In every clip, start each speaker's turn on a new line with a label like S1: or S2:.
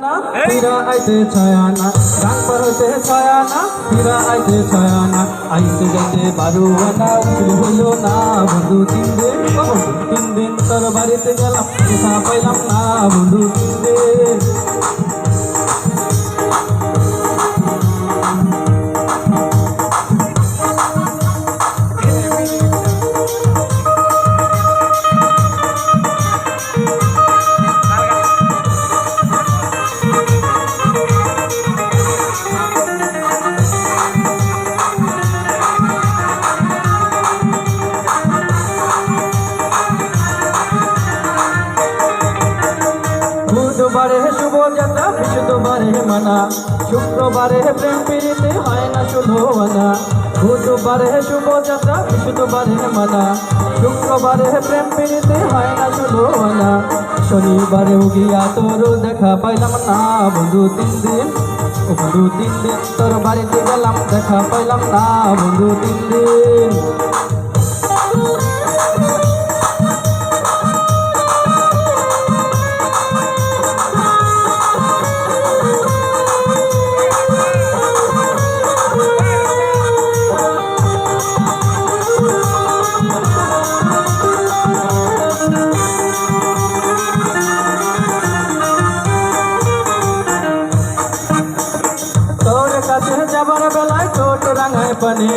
S1: ফিরা আইতে ছয়ানা গান পর হইতে ছয়ানা ফিরা আইতে ছয়ানা আইতে যাইতে বারুয়ানা উচিত হইল না বন্ধু 3 দিন তোর বাড়িতে গেলাম দেখা পাইলাম না বন্ধু 3 দিন বুধবারে শুভযাত্রা বৃহস্পতিবারে মানা শুক্রবারে প্রেম প্রীতি হয় না শুধু আনা বুধবারে শুভযাত্রা বৃহস্পতিবারে মানা শুক্রবারে প্রেম প্রীতি হয় না শুধু আনা শনিবারে গিয়া তোর দেখা পাইলাম না বন্ধু 3 দিন বন্ধু 3 দিন তোর বাড়িতে গেলাম দেখা পাইলাম না বন্ধু 3 দিন যাবার বেলায় ছোট রাঙায় পানে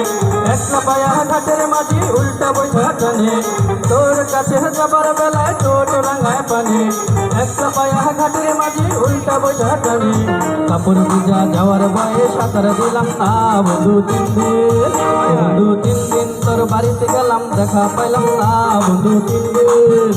S1: একলা পায়া ঘাটের মাঝি উল্টা বৈঠা টানে তোর কাছে যাবার বেলায় ছোট রাঙায় পানে একলা পায়া ঘাটের মাঝি উল্টা বৈঠা টানে কাপড় ভিজা যাওয়ার ভয়ে সাঁতার দিলাম না বন্ধু 3 দিন বন্ধু 3 দিন তোর বাড়িতে গেলাম দেখা পাইলাম না বন্ধু 3 দিন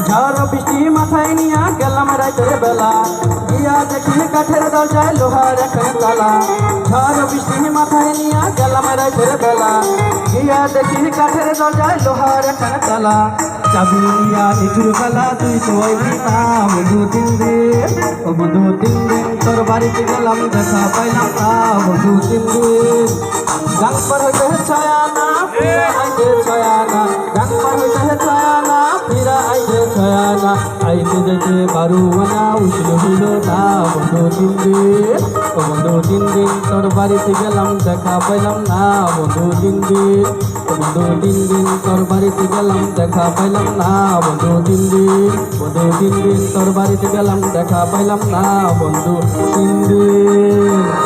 S1: ঝড় বৃষ্টি মাথায় নিয়া গেলাম রাতের বেলা গিয়া দেখি কাঠের দরজায় লোহার একটা তালা ঝড় বৃষ্টি মাথায় নিয়া গেলাম রাতের বেলা গিয়া দেখি কাঠের দরজায় লোহার একটা তালা চাবি নিয়া নিচুর বেলা তুই তো আইবি না বন্ধু 3 দিন ও বন্ধু 3 দিন তোর বাড়িতে গেলাম দেখা পাইলাম না বন্ধু 3 দিন গান পর হইতে ছয়ানা ফিরা আইতে ছয়ানা গান পর হইতে ছয়ানা ফিরা আইতে ছয়ানা আইতে যাইতে বারুয়ানা উচিত হইল না বন্ধু 3 দিন ও বন্ধু 3 দিন তোর বাড়িতে গেলাম দেখা পাইলাম না বন্ধু 3 দিন ও বন্ধু 3 দিন তোর বাড়িতে গেলাম দেখা পাইলাম না বন্ধু 3 দিন বন্ধু 3 দিন তোর বাড়িতে গেলাম দেখা পাইলাম না বন্ধু 3 দিন